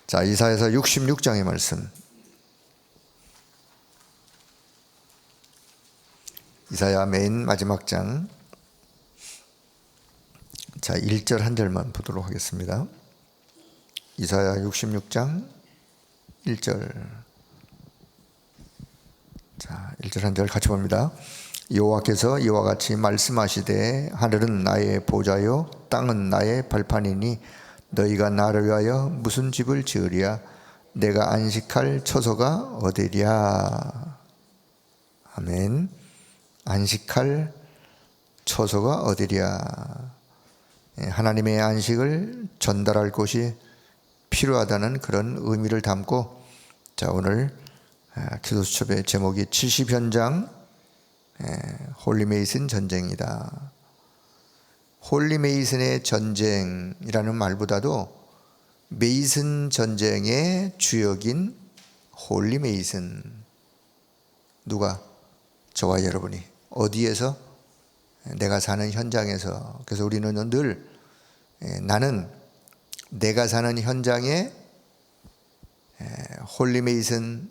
자, 이사야서 66장의 말씀. 이사야 맨 마지막 장. 자, 1절 한 절만 보도록 하겠습니다. 이사야 66장 1절. 자, 1절 한 절 같이 봅니다. 여호와께서 이와 같이 말씀하시되 하늘은 나의 보좌요 땅은 나의 발판이니 너희가 나를 위하여 무슨 집을 지으랴? 내가 안식할 처소가 어디랴? 아멘. 안식할 처소가 어디랴? 하나님의 안식을 전달할 곳이 필요하다는 그런 의미를 담고, 자, 오늘 기도 수첩의 제목이 70현장 홀리메이슨 전쟁이다. 홀리메이슨의 전쟁이라는 말보다도 메이슨 전쟁의 주역인 홀리메이슨, 누가? 저와 여러분이. 어디에서? 내가 사는 현장에서. 그래서 우리는 늘 나는 내가 사는 현장에 홀리메이슨이다.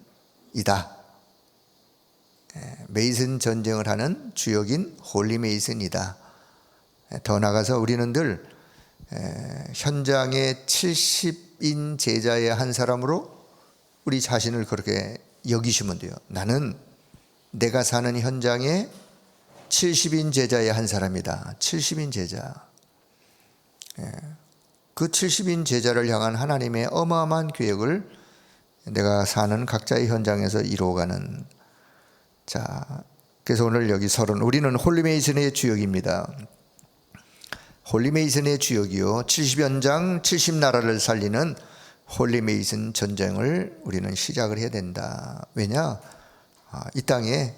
메이슨 전쟁을 하는 주역인 홀리메이슨이다. 더 나아가서 우리는 늘 현장의 70인 제자의 한 사람으로 우리 자신을 그렇게 여기시면 돼요. 나는 내가 사는 현장에 70인 제자의 한 사람이다. 70인 제자. 그 70인 제자를 향한 하나님의 어마어마한 계획을 내가 사는 각자의 현장에서 이루어가는. 자, 그래서 오늘 여기 우리는 홀리메이슨의 주역입니다. 홀리메이슨의 주역이요 70현장 70나라를 살리는 홀리메이슨 전쟁을 우리는 시작을 해야 된다. 왜냐? 이 땅에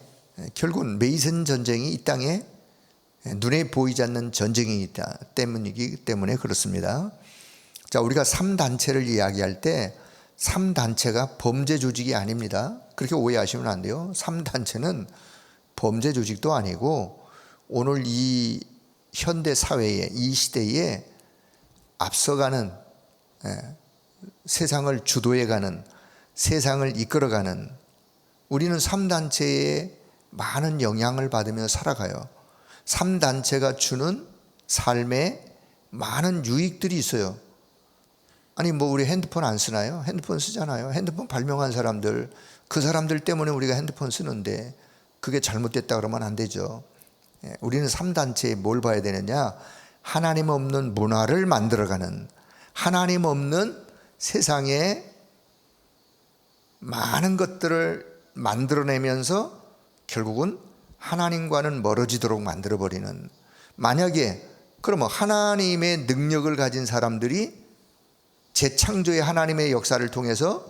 결국은 메이슨 전쟁이 이 땅에 눈에 보이지 않는 전쟁이기 때문에 그렇습니다. 자, 우리가 3단체를 이야기할 때 3단체가 범죄 조직이 아닙니다. 그렇게 오해하시면 안 돼요. 3단체는 범죄 조직도 아니고 오늘 이 현대 사회에, 이 시대에 앞서가는, 세상을 주도해가는, 세상을 이끌어가는, 우리는 3단체에 많은 영향을 받으며 살아가요. 3단체가 주는 삶에 많은 유익들이 있어요. 아니 우리 핸드폰 안 쓰나요? 핸드폰 쓰잖아요. 핸드폰 발명한 사람들, 그 사람들 때문에 우리가 핸드폰 쓰는데 그게 잘못됐다 그러면 안 되죠. 우리는 3단체에 뭘 봐야 되느냐? 하나님 없는 문화를 만들어가는, 하나님 없는 세상에 많은 것들을 만들어내면서 결국은 하나님과는 멀어지도록 만들어버리는. 만약에 그러면 하나님의 능력을 가진 사람들이 재창조의 하나님의 역사를 통해서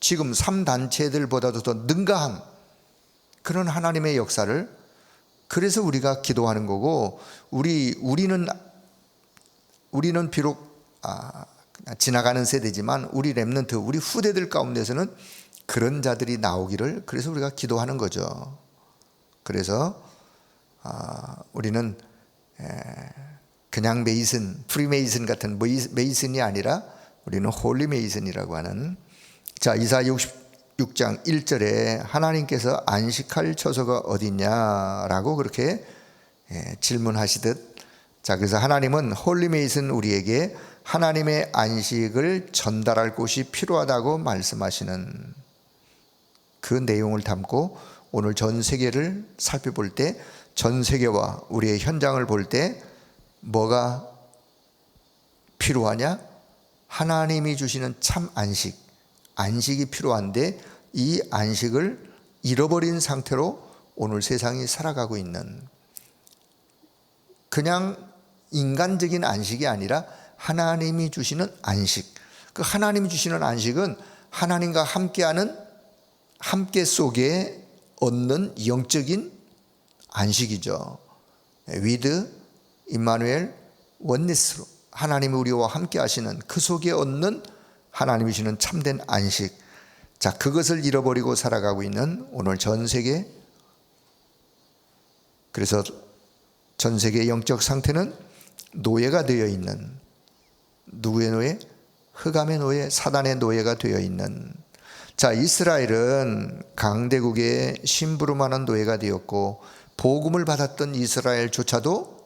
지금 3단체들보다도 더 능가한 그런 하나님의 역사를, 그래서 우리가 기도하는 거고, 우리는 비록 지나가는 세대지만 우리 렘넌트, 우리 후대들 가운데서는 그런 자들이 나오기를, 그래서 우리가 기도하는 거죠. 그래서 우리는 그냥 메이슨, 프리메이슨 같은 메이슨이 아니라 우리는 홀리메이슨이라고 하는. 자, 이사야 66장 1절에 하나님께서 안식할 처소가 어디냐라고 그렇게 질문하시듯, 자, 그래서 하나님은 홀리메이슨 우리에게 하나님의 안식을 전달할 곳이 필요하다고 말씀하시는 그 내용을 담고 오늘 전 세계를 살펴볼 때, 전 세계와 우리의 현장을 볼 때 뭐가 필요하냐? 하나님이 주시는 참 안식이 필요한데, 이 안식을 잃어버린 상태로 오늘 세상이 살아가고 있는, 그냥 인간적인 안식이 아니라 하나님이 주시는 안식. 그 하나님이 주시는 안식은 하나님과 함께하는, 함께 속에 얻는 영적인 안식이죠. with 임마누엘 원리스로 하나님이 우리와 함께 하시는 그 속에 얻는 하나님이 주시는 참된 안식. 자, 그것을 잃어버리고 살아가고 있는 오늘 전 세계. 그래서 전 세계의 영적 상태는 노예가 되어 있는, 누구의 노예? 흑암의 노예, 사단의 노예가 되어 있는, 자, 이스라엘은 강대국의 심부름하는 노예가 되었고, 복음을 받았던 이스라엘조차도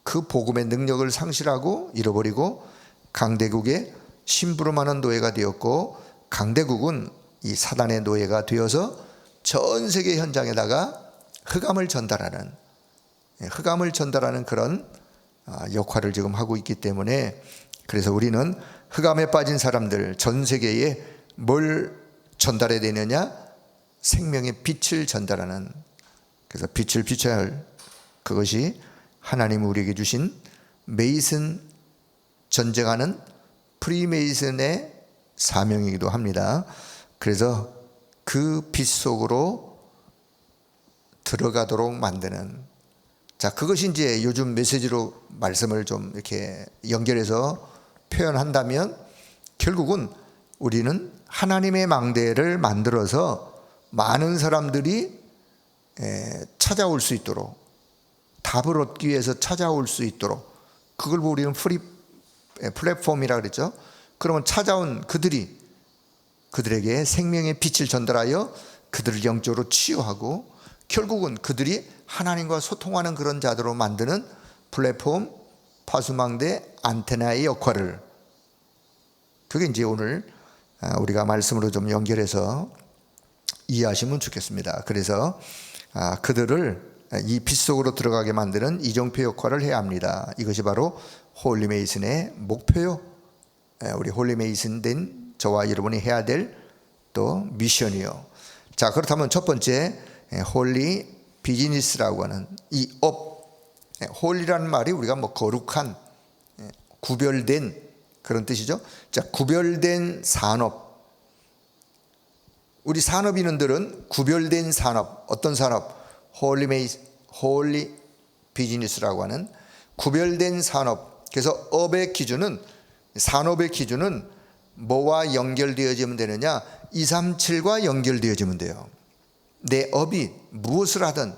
그 복음의 능력을 상실하고 잃어버리고 강대국의 심부름하는 노예가 되었고, 강대국은 이 사단의 노예가 되어서 전 세계 현장에다가 흑암을 전달하는 그런 역할을 지금 하고 있기 때문에, 그래서 우리는 흑암에 빠진 사람들, 전 세계에 뭘 전달해야 되느냐? 생명의 빛을 전달하는, 그래서 빛을 비춰야 할, 그것이 하나님이 우리에게 주신 메이슨, 전쟁하는 프리메이슨의 사명이기도 합니다. 그래서 그 빛 속으로 들어가도록 만드는, 자, 그것이 이제 요즘 메시지로 말씀을 좀 이렇게 연결해서 표현한다면, 결국은 우리는 하나님의 망대를 만들어서 많은 사람들이 찾아올 수 있도록, 답을 얻기 위해서 찾아올 수 있도록, 그걸 우리는 플랫폼이라고 그랬죠. 그러면 찾아온 그들에게 생명의 빛을 전달하여 그들을 영적으로 치유하고, 결국은 그들이 하나님과 소통하는 그런 자들로 만드는 플랫폼, 파수망대, 안테나의 역할을, 그게 이제 오늘 우리가 말씀으로 좀 연결해서 이해하시면 좋겠습니다. 그래서 그들을 이 빛 속으로 들어가게 만드는 이정표 역할을 해야 합니다. 이것이 바로 홀리메이슨의 목표요. 우리 홀리메이슨 된 저와 여러분이 해야 될 또 미션이요. 자, 그렇다면 첫 번째, 홀리 비즈니스라고 하는 이 홀리라는 말이 우리가 뭐 거룩한, 구별된 그런 뜻이죠. 자, 구별된 산업. 우리 산업인들은 구별된 산업, 어떤 산업? 홀리 비즈니스라고 하는 구별된 산업. 그래서 업의 기준은, 산업의 기준은 뭐와 연결되어지면 되느냐? 237과 연결되어지면 돼요. 내 업이 무엇을 하든,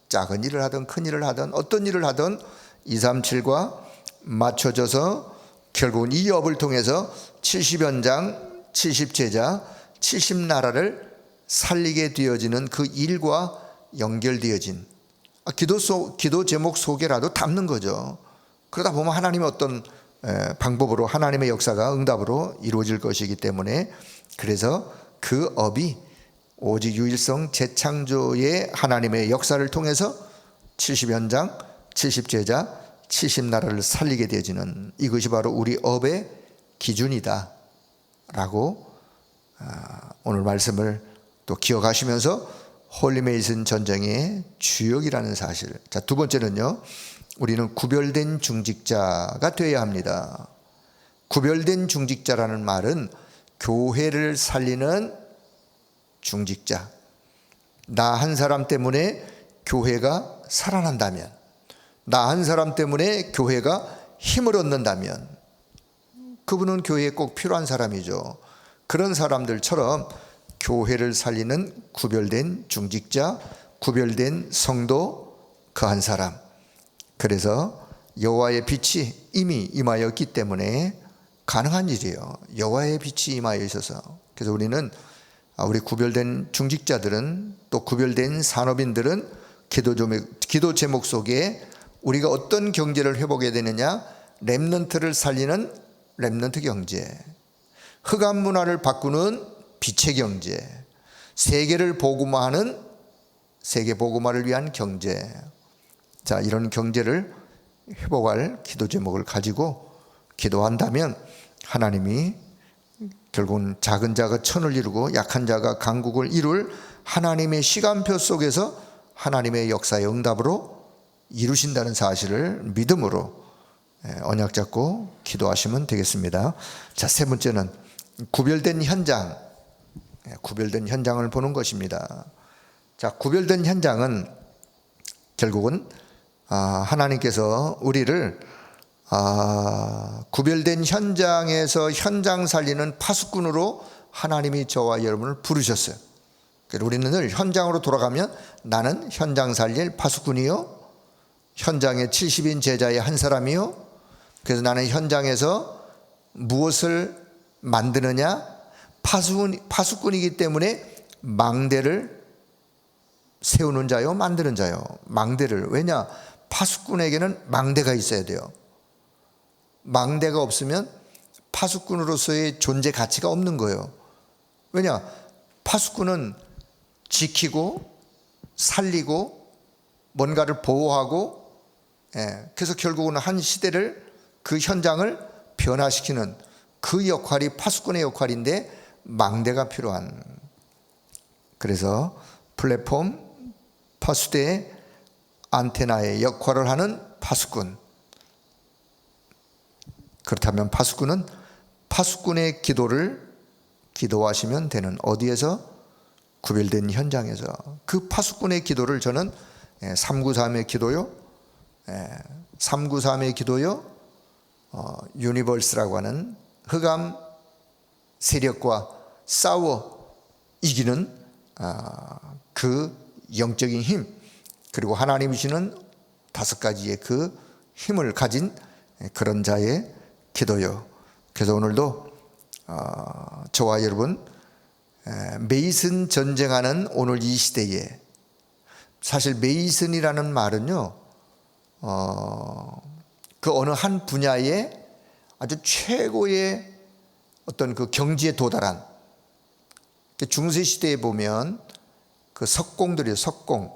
작은 일을 하든 큰 일을 하든 어떤 일을 하든 237과 맞춰져서 결국은 이 업을 통해서 70현장, 70제자, 70나라를 살리게 되어지는 그 일과 연결되어진, 기도 제목 속에라도 담는 거죠. 그러다 보면 하나님의 어떤 방법으로, 하나님의 역사가 응답으로 이루어질 것이기 때문에, 그래서 그 업이 오직 유일성 재창조의 하나님의 역사를 통해서 70현장, 70제자, 70나라를 살리게 되어지는, 이것이 바로 우리 업의 기준이다 라고 오늘 말씀을 또 기억하시면서 홀리메이슨 전쟁의 주역이라는 사실. 자, 두 번째는요, 우리는 구별된 중직자가 되어야 합니다. 구별된 중직자라는 말은 교회를 살리는 중직자. 나 한 사람 때문에 교회가 살아난다면, 나 한 사람 때문에 교회가 힘을 얻는다면 그분은 교회에 꼭 필요한 사람이죠. 그런 사람들처럼 교회를 살리는 구별된 중직자, 구별된 성도, 그 한 사람. 그래서 여호와의 빛이 이미 임하였기 때문에 가능한 일이에요. 여호와의 빛이 임하여 있어서. 그래서 우리는, 우리 구별된 중직자들은, 또 구별된 산업인들은 기도 제목 속에 우리가 어떤 경제를 회복해야 되느냐? 렘넌트를 살리는 렘넌트 경제, 흑암 문화를 바꾸는 빛의 경제, 세계를 복음화하는 세계 복음화를 위한 경제. 자, 이런 경제를 회복할 기도 제목을 가지고 기도한다면 하나님이 결국은 작은 자가 천을 이루고 약한 자가 강국을 이룰 하나님의 시간표 속에서 하나님의 역사의 응답으로 이루신다는 사실을 믿음으로 언약 잡고 기도하시면 되겠습니다. 자, 세 번째는 구별된 현장, 구별된 현장을 보는 것입니다. 자, 구별된 현장은 결국은 하나님께서 우리를 구별된 현장에서 현장 살리는 파수꾼으로 하나님이 저와 여러분을 부르셨어요. 우리는 늘 현장으로 돌아가면 나는 현장 살릴 파수꾼이요, 현장의 70인 제자의 한 사람이요, 그래서 나는 현장에서 무엇을 만드느냐? 파수꾼이기 때문에 망대를 세우는 자요, 만드는 자요. 망대를. 왜냐? 파수꾼에게는 망대가 있어야 돼요. 망대가 없으면 파수꾼으로서의 존재 가치가 없는 거예요. 왜냐? 파수꾼은 지키고 살리고 뭔가를 보호하고, 그래서 결국은 한 시대를, 그 현장을 변화시키는 그 역할이 파수꾼의 역할인데 망대가 필요한. 그래서 플랫폼, 파수대, 안테나의 역할을 하는 파수꾼. 그렇다면 파수꾼은 파수꾼의 기도를 기도하시면 되는, 어디에서? 구별된 현장에서. 그 파수꾼의 기도를 저는 393의 기도요, 393의 기도요, 유니버스라고 하는 흑암 세력과 싸워 이기는 그 영적인 힘, 그리고 하나님이 주시는 5가지의 그 힘을 가진 그런 자의 기도요. 그래서 오늘도 저와 여러분, 메이슨 전쟁하는 오늘 이 시대에, 사실 메이슨이라는 말은요, 그 어느 한 분야에 아주 최고의 어떤 그 경지에 도달한, 중세 시대에 보면 그 석공들이요, 석공,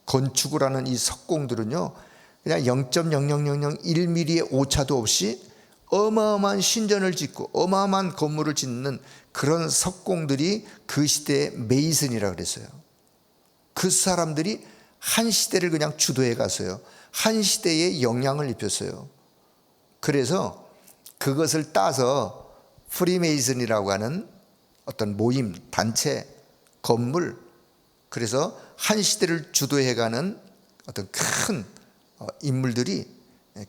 건축을 하는 이 석공들은요, 그냥 0.00001mm의 오차도 없이 어마어마한 신전을 짓고 어마어마한 건물을 짓는 그런 석공들이 그 시대의 메이슨이라고 그랬어요. 그 사람들이 한 시대를 그냥 주도해 갔어요. 한 시대에 영향을 입혔어요. 그래서 그것을 따서 프리메이슨이라고 하는 어떤 모임, 단체, 건물, 그래서 한 시대를 주도해가는 어떤 큰 인물들이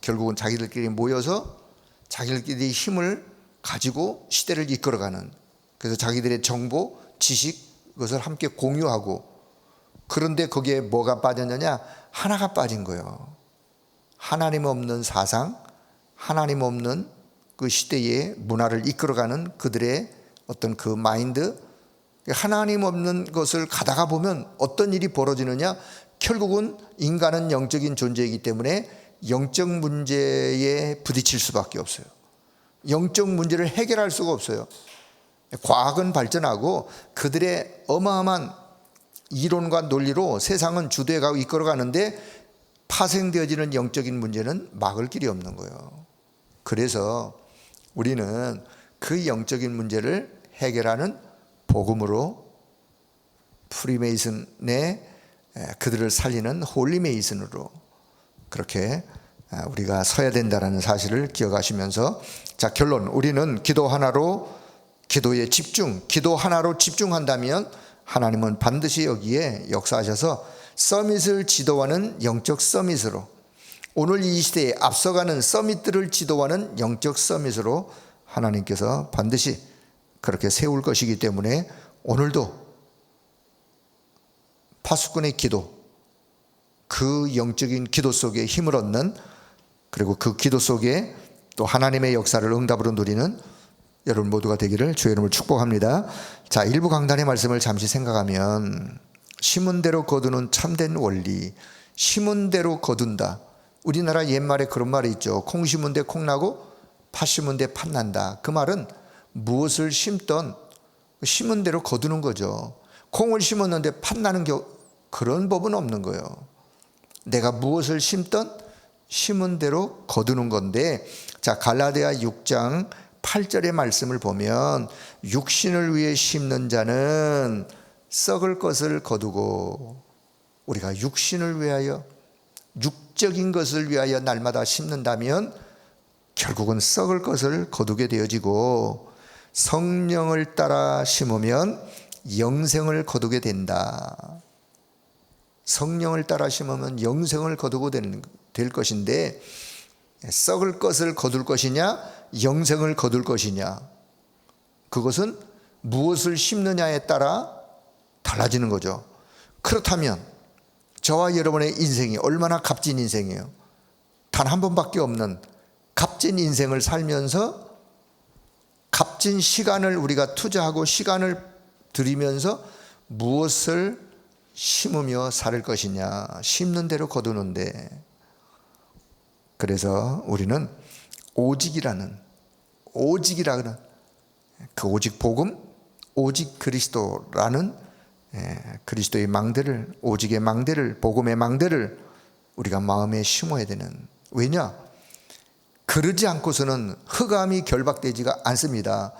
결국은 자기들끼리 모여서 자기들끼리 힘을 가지고 시대를 이끌어가는, 그래서 자기들의 정보, 지식, 그것을 함께 공유하고, 그런데 거기에 뭐가 빠졌느냐? 하나가 빠진 거예요. 하나님 없는 사상, 하나님 없는 그 시대의 문화를 이끌어가는 그들의 어떤 그 마인드, 하나님 없는 것을 가다가 보면 어떤 일이 벌어지느냐? 결국은 인간은 영적인 존재이기 때문에 영적 문제에 부딪힐 수밖에 없어요. 영적 문제를 해결할 수가 없어요. 과학은 발전하고 그들의 어마어마한 이론과 논리로 세상은 주도해가고 이끌어가는데 파생되어지는 영적인 문제는 막을 길이 없는 거예요. 그래서 우리는 그 영적인 문제를 해결하는 복음으로, 프리메이슨의 그들을 살리는 홀리메이슨으로 그렇게 우리가 서야 된다는 사실을 기억하시면서, 자, 결론, 우리는 기도 하나로, 기도에 집중, 기도 하나로 집중한다면 하나님은 반드시 여기에 역사하셔서 서밋을 지도하는 영적 서밋으로, 오늘 이 시대에 앞서가는 서밋들을 지도하는 영적 서밋으로 하나님께서 반드시 그렇게 세울 것이기 때문에 오늘도 파수꾼의 기도, 그 영적인 기도 속에 힘을 얻는, 그리고 그 기도 속에 또 하나님의 역사를 응답으로 누리는 여러분 모두가 되기를 주의 이름으로 축복합니다. 자, 일부 강단의 말씀을 잠시 생각하면, 심은 대로 거두는 참된 원리, 심은 대로 거둔다. 우리나라 옛말에 그런 말이 있죠. 콩 심은 데 콩 나고 팥 심은 데 팥 난다. 그 말은 무엇을 심던 심은 대로 거두는 거죠. 콩을 심었는데 팥 나는 그런 법은 없는 거예요. 내가 무엇을 심던 심은 대로 거두는 건데, 자, 갈라디아 6장 8절의 말씀을 보면, 육신을 위해 심는 자는 썩을 것을 거두고, 우리가 육신을 위하여, 육적인 것을 위하여 날마다 심는다면 결국은 썩을 것을 거두게 되어지고, 성령을 따라 심으면 영생을 거두게 된다. 성령을 따라 심으면 영생을 거두고 될 것인데, 썩을 것을 거둘 것이냐, 영생을 거둘 것이냐, 그것은 무엇을 심느냐에 따라 달라지는 거죠. 그렇다면 저와 여러분의 인생이 얼마나 값진 인생이에요. 단 한 번밖에 없는 값진 인생을 살면서 값진 시간을 우리가 투자하고 시간을 들이면서 무엇을 심으며 살 것이냐. 심는 대로 거두는데, 그래서 우리는 오직이라는 그 오직 복음, 오직 그리스도라는 그리스도의 망대를, 오직의 망대를, 복음의 망대를 우리가 마음에 심어야 되는. 왜냐? 그러지 않고서는 흑암이 결박되지가 않습니다.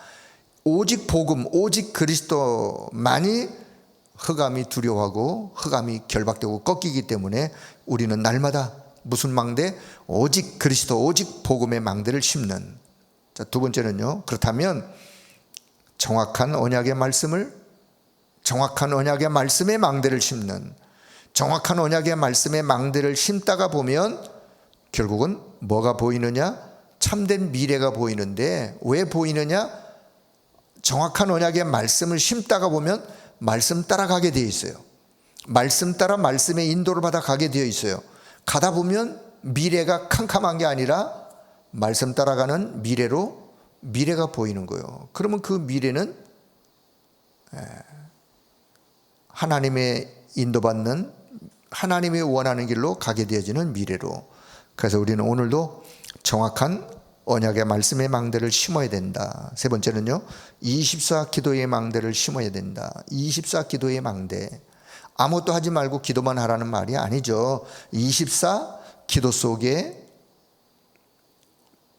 오직 복음, 오직 그리스도만이 흑암이 두려워하고 흑암이 결박되고 꺾이기 때문에 우리는 날마다 무슨 망대? 오직 그리스도, 오직 복음의 망대를 심는. 자, 두 번째는요, 그렇다면 정확한 언약의 말씀의 망대를 심는, 정확한 언약의 말씀의 망대를 심다가 보면 결국은 뭐가 보이느냐? 참된 미래가 보이는데, 왜 보이느냐? 정확한 언약의 말씀을 심다가 보면 말씀 따라가게 되어 있어요. 말씀 따라 말씀의 인도를 받아 가게 되어 있어요. 가다 보면 미래가 캄캄한 게 아니라 말씀 따라가는 미래가 보이는 거예요. 그러면 그 미래는 하나님의 인도받는, 하나님이 원하는 길로 가게 되어지는 미래로. 그래서 우리는 오늘도 정확한 언약의 말씀의 망대를 심어야 된다. 세 번째는요, 24 기도의 망대를 심어야 된다. 24 기도의 망대. 아무것도 하지 말고 기도만 하라는 말이 아니죠. 24 기도 속에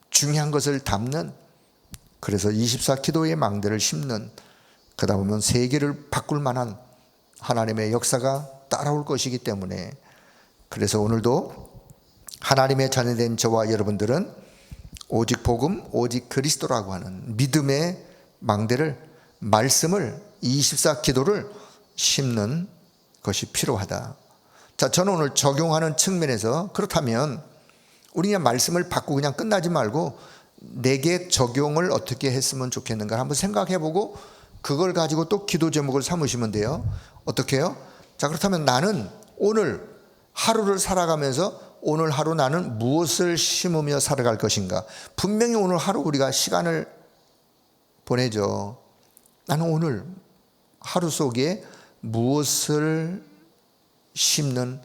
중요한 것을 담는, 그래서 24 기도의 망대를 심는, 그러다 보면 세계를 바꿀 만한 하나님의 역사가 따라올 것이기 때문에, 그래서 오늘도 하나님의 자녀된 저와 여러분들은 오직 복음, 오직 그리스도라고 하는 믿음의 망대를, 말씀을, 24 기도를 심는 것이 필요하다. 자, 저는 오늘 적용하는 측면에서, 그렇다면 우리 그냥 말씀을 받고 그냥 끝나지 말고 내게 적용을 어떻게 했으면 좋겠는가 한번 생각해보고 그걸 가지고 또 기도 제목을 삼으시면 돼요. 어떻게 해요? 자, 그렇다면 나는 오늘 하루를 살아가면서 오늘 하루 나는 무엇을 심으며 살아갈 것인가. 분명히 오늘 하루 우리가 시간을 보내죠. 나는 오늘 하루 속에 무엇을 심는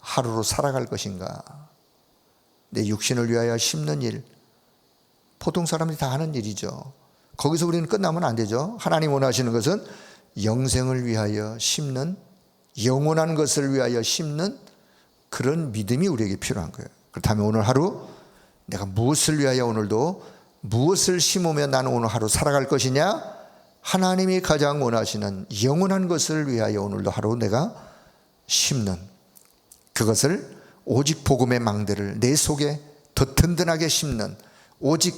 하루로 살아갈 것인가. 내 육신을 위하여 심는 일, 보통 사람들이 다 하는 일이죠. 거기서 우리는 끝나면 안 되죠. 하나님 원하시는 것은 영생을 위하여 심는, 영원한 것을 위하여 심는 그런 믿음이 우리에게 필요한 거예요. 그렇다면 오늘 하루 내가 무엇을 위하여 오늘도 무엇을 심으면 나는 오늘 하루 살아갈 것이냐? 하나님이 가장 원하시는 영원한 것을 위하여 오늘도 하루 내가 심는, 그것을 오직 복음의 망대를 내 속에 더 든든하게 심는, 오직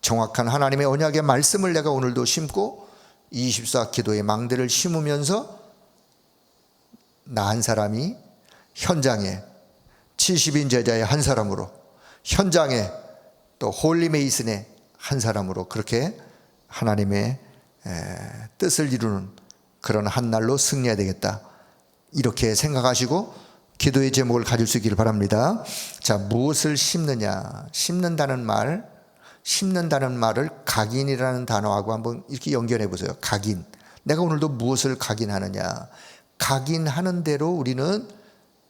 정확한 하나님의 언약의 말씀을 내가 오늘도 심고 24 기도의 망대를 심으면서 나 한 사람이 현장에 70인 제자의 한 사람으로, 현장에 또 홀리메이슨의 한 사람으로 그렇게 하나님의 뜻을 이루는 그런 한 날로 승리해야 되겠다. 이렇게 생각하시고 기도의 제목을 가질 수 있기를 바랍니다. 자, 무엇을 심느냐? 심는다는 말을 각인이라는 단어하고 한번 이렇게 연결해 보세요. 각인. 내가 오늘도 무엇을 각인하느냐? 각인하는 대로 우리는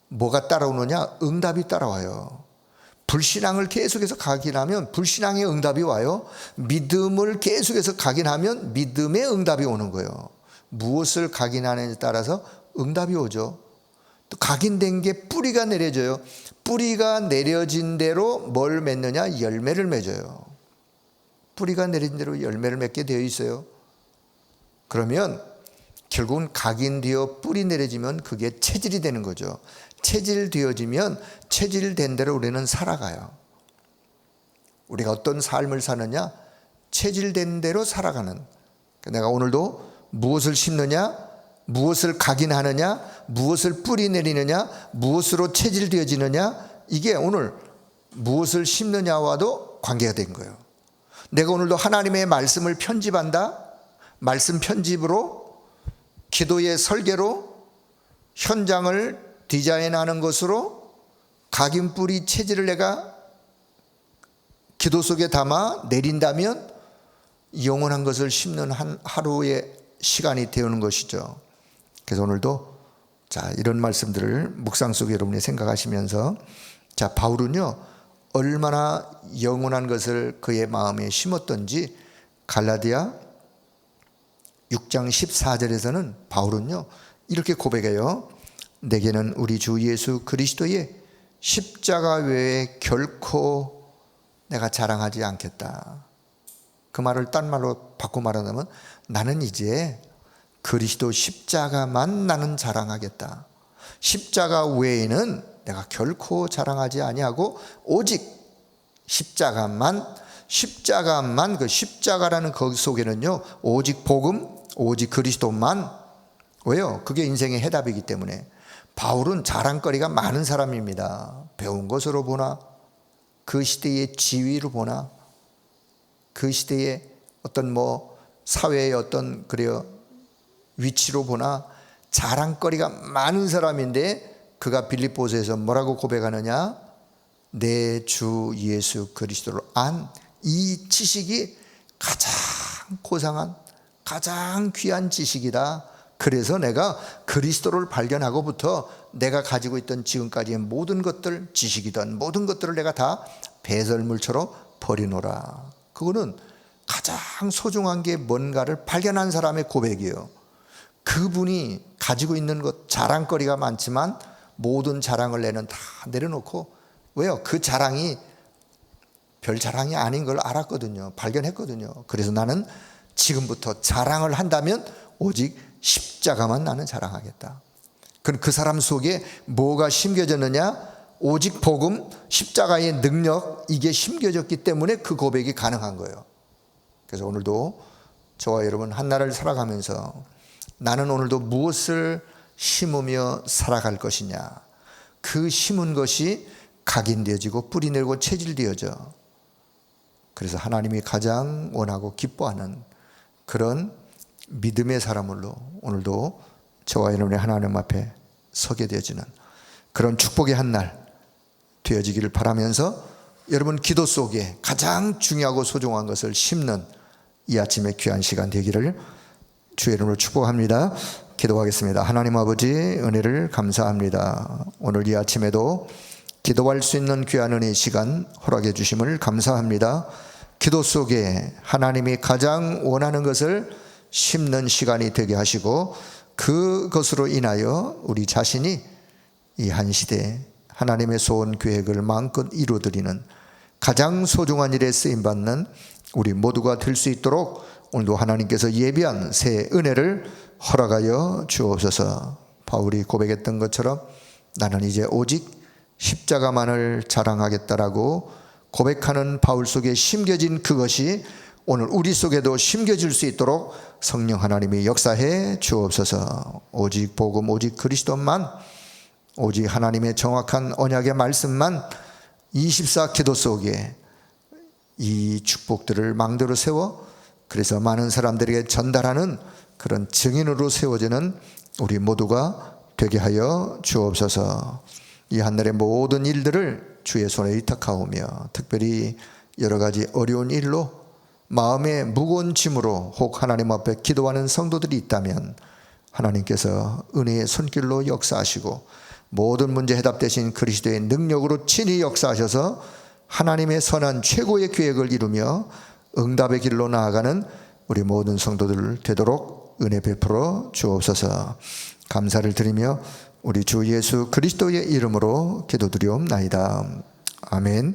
뭐가 따라오느냐? 응답이 따라와요. 불신앙을 계속해서 각인하면 불신앙의 응답이 와요. 믿음을 계속해서 각인하면 믿음의 응답이 오는 거예요. 무엇을 각인하느냐에 따라서 응답이 오죠. 또 각인된 게 뿌리가 내려져요. 뿌리가 내려진 대로 뭘 맺느냐? 열매를 맺어요. 뿌리가 내린 대로 열매를 맺게 되어 있어요. 그러면 결국은 각인되어 뿌리 내려지면 그게 체질이 되는 거죠. 체질되어지면 체질된 대로 우리는 살아가요. 우리가 어떤 삶을 사느냐? 체질된 대로 살아가는. 내가 오늘도 무엇을 심느냐? 무엇을 각인하느냐? 무엇을 뿌리 내리느냐? 무엇으로 체질되어지느냐? 이게 오늘 무엇을 심느냐와도 관계가 된 거예요. 내가 오늘도 하나님의 말씀을 편집한다. 말씀 편집으로, 기도의 설계로, 현장을 디자인하는 것으로 각인 뿌리 체질을 내가 기도 속에 담아 내린다면 영원한 것을 심는 한 하루의 시간이 되는 것이죠. 그래서 오늘도 이런 말씀들을 묵상 속에 여러분이 생각하시면서 바울은요 얼마나 영원한 것을 그의 마음에 심었던지 갈라디아 6장 14절에서는 바울은요 이렇게 고백해요. 내게는 우리 주 예수 그리스도의 십자가 외에 결코 내가 자랑하지 않겠다. 그 말을 딴 말로 바꿔 말하자면 나는 이제 그리스도 십자가만 나는 자랑하겠다. 십자가 외에는 내가 결코 자랑하지 아니하고 오직 십자가만 그 십자가라는 거기 속에는요 오직 복음, 오직 그리스도만. 왜요? 그게 인생의 해답이기 때문에. 바울은 자랑거리가 많은 사람입니다. 배운 것으로 보나, 그 시대의 지위로 보나, 그 시대의 어떤 사회의 어떤 위치로 보나 자랑거리가 많은 사람인데 그가 빌립보서에서 뭐라고 고백하느냐? 내 주 예수 그리스도를 안 이 지식이 가장 고상한 가장 귀한 지식이다. 그래서 내가 그리스도를 발견하고부터 내가 가지고 있던 지금까지의 모든 것들, 지식이든 모든 것들을 내가 다 배설물처럼 버리노라. 그거는 가장 소중한 게 뭔가를 발견한 사람의 고백이에요. 그분이 가지고 있는 것, 자랑거리가 많지만 모든 자랑을 내는 다 내려놓고. 왜요? 그 자랑이 별 자랑이 아닌 걸 알았거든요. 발견했거든요. 그래서 나는 지금부터 자랑을 한다면 오직 십자가만 나는 자랑하겠다. 그럼 그 사람 속에 뭐가 심겨졌느냐? 오직 복음, 십자가의 능력, 이게 심겨졌기 때문에 그 고백이 가능한 거예요. 그래서 오늘도 저와 여러분 한날을 살아가면서 나는 오늘도 무엇을 심으며 살아갈 것이냐. 그 심은 것이 각인되어지고 뿌리내고 체질되어져. 그래서 하나님이 가장 원하고 기뻐하는 그런 믿음의 사람으로 오늘도 저와 여러분의 하나님 앞에 서게 되어지는 그런 축복의 한날 되어지기를 바라면서 여러분 기도 속에 가장 중요하고 소중한 것을 심는 이 아침의 귀한 시간 되기를 주의 이름으로 축복합니다. 기도하겠습니다. 하나님 아버지 은혜를 감사합니다. 오늘 이 아침에도 기도할 수 있는 귀한 은혜의 시간 허락해 주심을 감사합니다. 기도 속에 하나님이 가장 원하는 것을 심는 시간이 되게 하시고 그것으로 인하여 우리 자신이 이 한 시대에 하나님의 소원 계획을 마음껏 이루어드리는 가장 소중한 일에 쓰임받는 우리 모두가 될 수 있도록 오늘도 하나님께서 예비한 새 은혜를 허락하여 주옵소서. 바울이 고백했던 것처럼 나는 이제 오직 십자가만을 자랑하겠다라고 고백하는 바울 속에 심겨진 그것이 오늘 우리 속에도 심겨질 수 있도록 성령 하나님이 역사해 주옵소서. 오직 복음, 오직 그리스도만, 오직 하나님의 정확한 언약의 말씀만 24 기도 속에 이 축복들을 망대로 세워 그래서 많은 사람들에게 전달하는 그런 증인으로 세워지는 우리 모두가 되게 하여 주옵소서. 이 한날의 모든 일들을 주의 손에 의탁하오며 특별히 여러 가지 어려운 일로 마음의 무거운 짐으로 혹 하나님 앞에 기도하는 성도들이 있다면 하나님께서 은혜의 손길로 역사하시고 모든 문제 해답되신 그리스도의 능력으로 친히 역사하셔서 하나님의 선한 최고의 계획을 이루며 응답의 길로 나아가는 우리 모든 성도들 되도록 은혜 베풀어 주옵소서. 감사를 드리며 우리 주 예수 그리스도의 이름으로 기도드리옵나이다. 아멘.